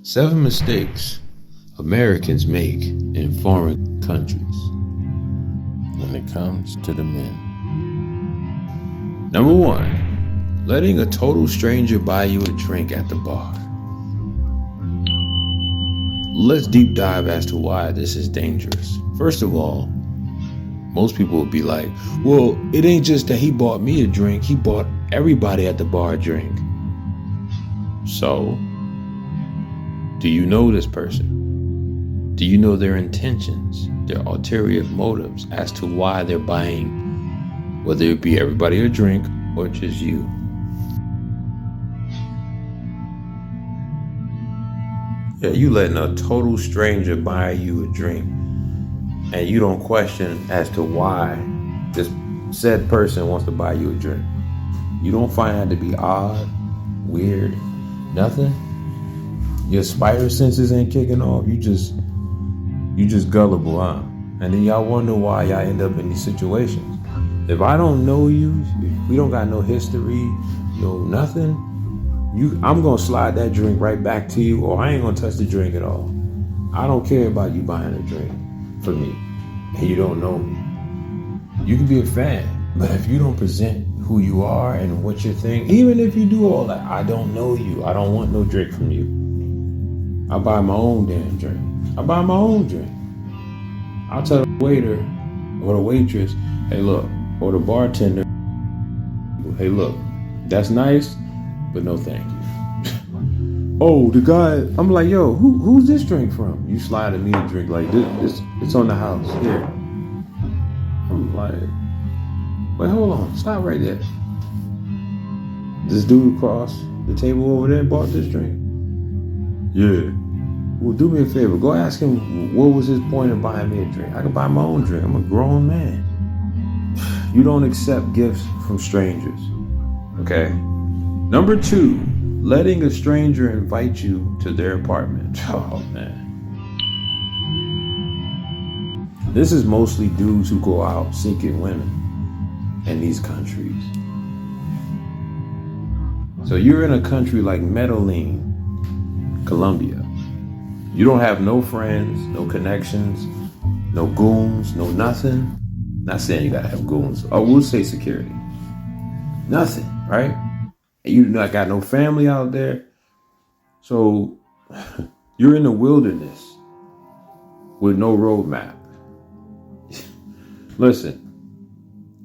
7 mistakes Americans make in foreign countries when it comes to the men. Number 1, letting a total stranger buy you a drink at the bar. Let's deep dive as to why this is dangerous. First of all, most people would be like, well, it ain't just that he bought me a drink, he bought everybody at the bar a drink. So, do you know this person? Do you know their intentions, their ulterior motives as to why they're buying, whether it be everybody a drink or just you? Yeah, you letting a total stranger buy you a drink and you don't question as to why this said person wants to buy you a drink. You don't find that to be odd, weird, nothing? Your spider senses ain't kicking off. You just gullible, huh? And then y'all wonder why y'all end up in these situations. If I don't know you, if we don't got no history, no nothing, I'm gonna slide that drink right back to you, or I ain't gonna touch the drink at all. I don't care about you buying a drink for me, and you don't know me. You can be a fan, but if you don't present who you are and what you're thinking, even if you do all that, I don't know you. I don't want no drink from you. I buy my own damn drink. I buy my own drink. I'll tell the waiter or the waitress, hey look, or the bartender, hey look, that's nice, but no thank you. Oh, the guy, I'm like, yo, who's this drink from? You sliding me a drink like this, it's on the house, here. I'm like, wait, hold on, stop right there. This dude across the table over there bought this drink? Yeah. Well, do me a favor, go ask him what was his point of buying me a drink. I can buy my own drink, I'm a grown man. You don't accept gifts from strangers, okay? Number 2, letting a stranger invite you to their apartment. Oh, man. This is mostly dudes who go out seeking women in these countries. So you're in a country like Medellin, Colombia. You don't have no friends, no connections, no goons, no nothing. Not saying you gotta have goons. Oh, we'll say security. Nothing, right? You not got no family out there. So you're in the wilderness with no roadmap. Listen,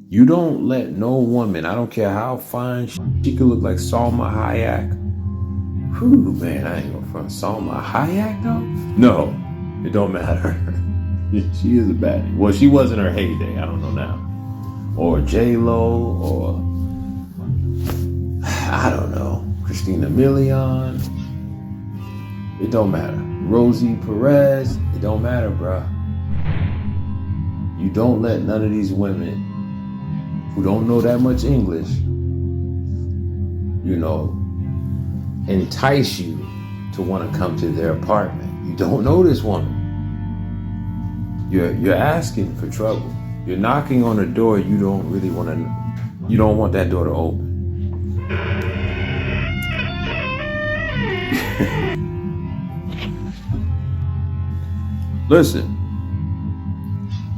you don't let no woman, I don't care how fine she could look like Salma Hayek. Whew, man, I ain't gonna front. Salma Hayek though? No, it don't matter. She is a baddie. Well, she was in her heyday. I don't know now. Or J-Lo, or I don't know, Christina Milian. It don't matter. Rosie Perez. It don't matter, bruh. You don't let none of these women who don't know that much English, entice you to want to come to their apartment. You don't know this woman. You're asking for trouble. You're knocking on a door you don't really want to. You don't want that door to open. Listen.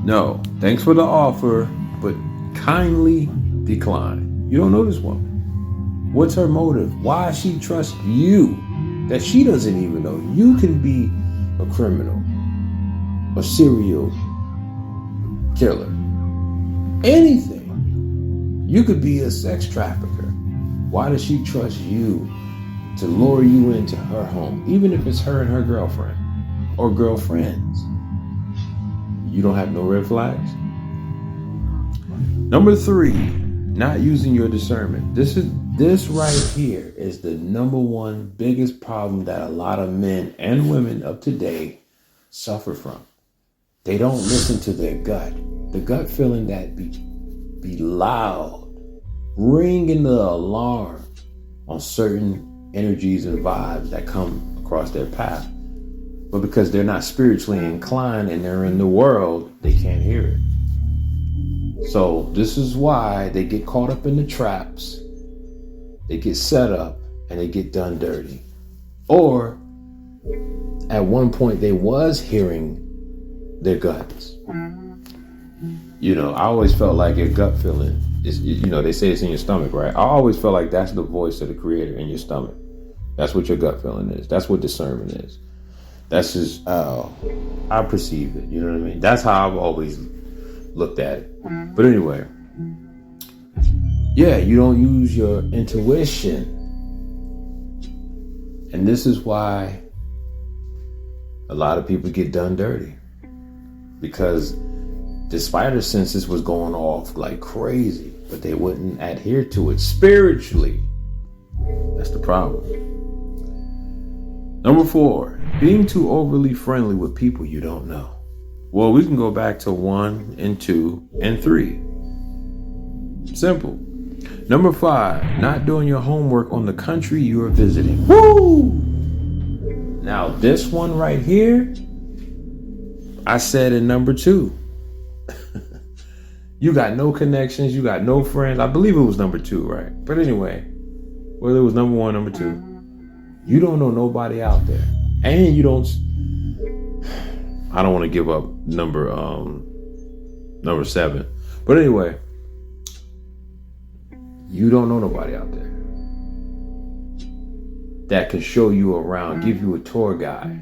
No, thanks for the offer, but kindly decline. You don't know this woman. What's her motive? Why she trusts you that she doesn't even know? You can be a criminal, a serial killer, anything. You could be a sex trafficker. Why does she trust you to lure you into her home, even if it's her and her girlfriend or girlfriends? You don't have no red flags? Number 3, not using your discernment. This right here is the number 1 biggest problem that a lot of men and women of today suffer from. They don't listen to their gut. The gut feeling that be loud, ringing the alarm on certain energies and vibes that come across their path. But because they're not spiritually inclined and they're in the world, they can't hear it. So this is why they get caught up in the traps. They get set up and they get done dirty. Or at one point they was hearing their guts. I always felt like your gut feeling is, they say it's in your stomach, right? I always felt like that's the voice of the creator in your stomach. That's what your gut feeling is. That's what discernment is. That's just how I perceive it. You know what I mean? That's how I've always looked at it. But anyway, yeah, you don't use your intuition. And this is why a lot of people get done dirty. Because the spider senses was going off like crazy, but they wouldn't adhere to it spiritually. That's the problem. Number 4, being too overly friendly with people you don't know. Well, we can go back to 1 and 2 and 3. Simple. Number 5, not doing your homework on the country you are visiting. Woo! Now, this one right here, I said in number 2. You got no connections, you got no friends. I believe it was number 2, right? But anyway, whether it was number 1, number 2, you don't know nobody out there. And you don't, I don't want to give up number 7. But anyway, you don't know nobody out there that can show you around, give you a tour guide.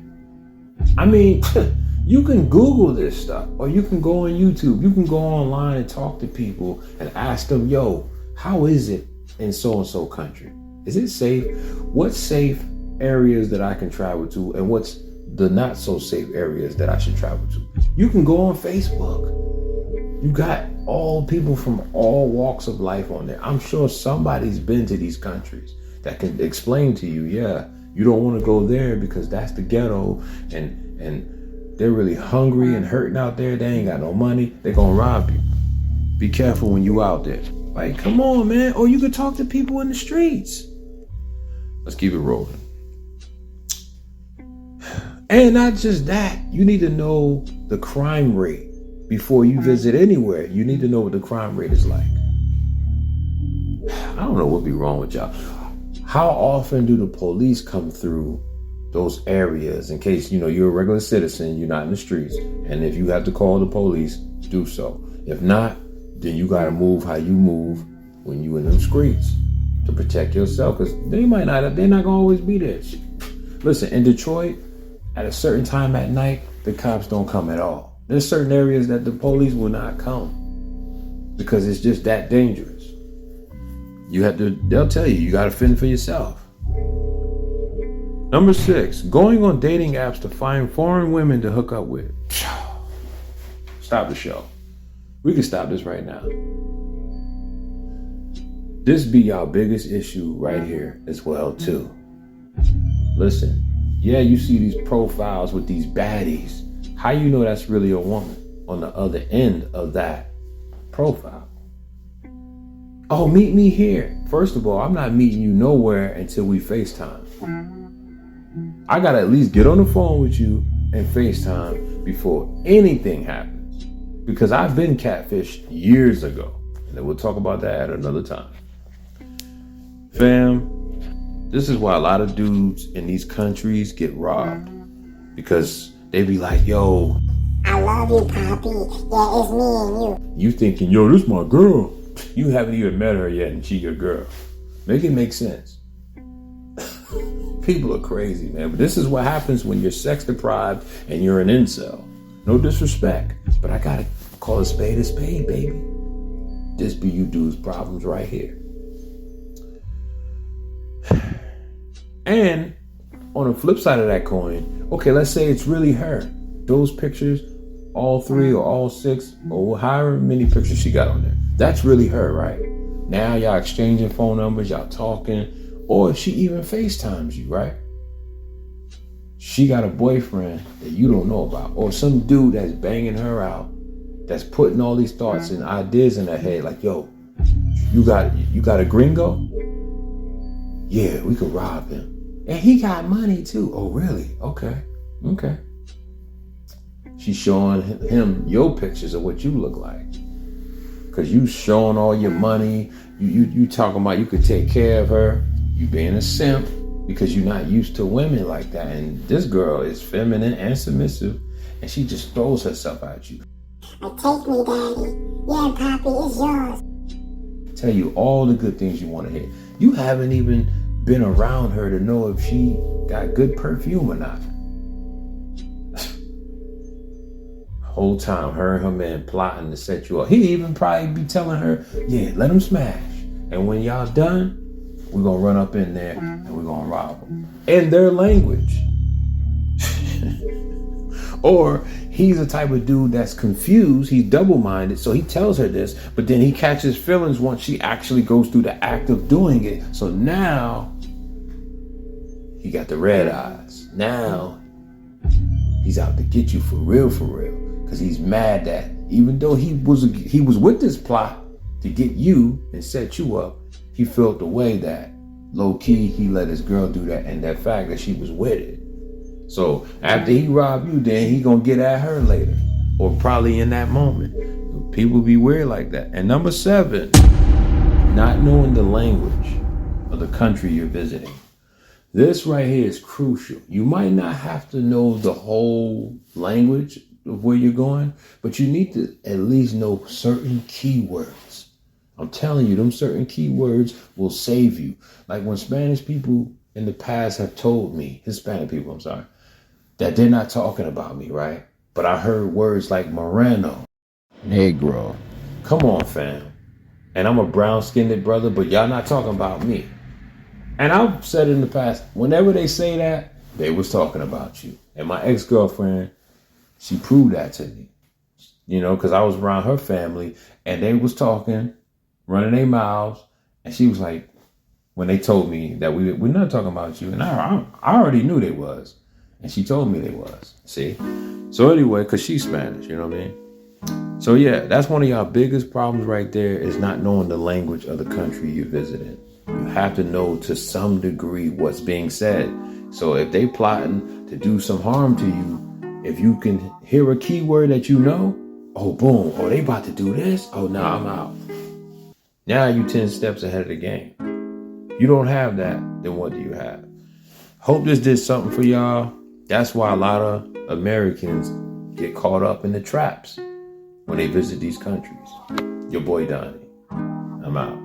I mean, you can Google this stuff, or you can go on YouTube. You can go online and talk to people and ask them, yo, how is it in so-and-so country? Is it safe? What's safe areas that I can travel to, and what's the not so safe areas that I should travel to? You can go on Facebook. You got all people from all walks of life on there. I'm sure somebody's been to these countries that can explain to you, yeah, you don't want to go there because that's the ghetto, and they're really hungry and hurting out there. They ain't got no money. They're going to rob you. Be careful when you out there. Like, come on, man. Or you could talk to people in the streets. Let's keep it rolling. And not just that, you need to know the crime rate before you visit anywhere. You need to know what the crime rate is like. I don't know what be wrong with y'all. How often do the police come through those areas in case, you're a regular citizen, you're not in the streets. And if you have to call the police, do so. If not, then you got to move how you move when you in them streets to protect yourself, because they're not going to always be there. Listen, in Detroit, at a certain time at night, the cops don't come at all. There's certain areas that the police will not come because it's just that dangerous. They'll tell you got to fend for yourself. Number 6, going on dating apps to find foreign women to hook up with. Stop the show. We can stop this right now. This be y'all biggest issue right here as well, too. Listen, yeah, you see these profiles with these baddies. How you know that's really a woman on the other end of that profile? Oh, meet me here. First of all, I'm not meeting you nowhere until we FaceTime. I gotta at least get on the phone with you and FaceTime before anything happens. Because I've been catfished years ago. And we'll talk about that at another time. Fam, this is why a lot of dudes in these countries get robbed. Because they be like, yo, I love you, Poppy. Yeah, it's me and you. You thinking, yo, this my girl. You haven't even met her yet and she your girl. Make it make sense. People are crazy, man. But this is what happens when you're sex deprived and you're an incel. No disrespect, but I gotta call a spade, baby. This be you dudes' problems right here. And on the flip side of that coin, okay, let's say it's really her. Those pictures, all 3 or all 6 or however many pictures she got on there, that's really her, right? Now y'all exchanging phone numbers, y'all talking, or she even FaceTimes you, right? She got a boyfriend that you don't know about, or some dude that's banging her out, that's putting all these thoughts and ideas in her head, like, yo, you got a gringo? Yeah, we could rob him. And he got money too. Oh, really? Okay. She's showing him your pictures of what you look like. Because you showing all your money. You talking about you could take care of her. You being a simp. because you're not used to women like that. And this girl is feminine and submissive, and she just throws herself at you. Take me, Daddy. Yeah, Poppy, it's yours. Tell you all the good things you want to hear. You haven't even been around her to know if she got good perfume or not. Whole time, her and her man plotting to set you up. He even probably be telling her, yeah, let him smash. And when y'all done, we're going to run up in there and we're going to rob them. In their language. Or he's the type of dude that's confused. He's double-minded. So he tells her this, but then he catches feelings once she actually goes through the act of doing it. So now he got the red eyes. Now he's out to get you for real, because he's mad that even though he was with this plot to get you and set you up, he felt the way that low-key he let his girl do that, and that fact that she was with it. So after he robbed you, then he gonna get at her later, or probably in that moment. People be weird like that. And number 7, not knowing the language of the country you're visiting. This right here is crucial. You might not have to know the whole language of where you're going, but you need to at least know certain keywords. I'm telling you, them certain keywords will save you. Like when Spanish people in the past have told me, Hispanic people, I'm sorry, that they're not talking about me, right? But I heard words like Moreno, Negro. Come on, fam. And I'm a brown-skinned brother, but y'all not talking about me. And I've said in the past, whenever they say that, they was talking about you. And my ex-girlfriend, she proved that to me. You know, because I was around her family, and they was talking, running their mouths, and she was like, when they told me that we're not talking about you, and I already knew they was. And she told me they was. See? So anyway, because she's Spanish, you know what I mean? So yeah, that's one of y'all biggest problems right there, is not knowing the language of the country you're visiting. You have to know to some degree what's being said. So if they plotting to do some harm to you, if you can hear a keyword that you know, oh boom, oh they about to do this, oh nah, I'm out. Now you 10 steps ahead of the game. You don't have that, then what do you have? Hope this did something for y'all. That's why a lot of Americans get caught up in the traps when they visit these countries. Your boy Donnie. I'm out.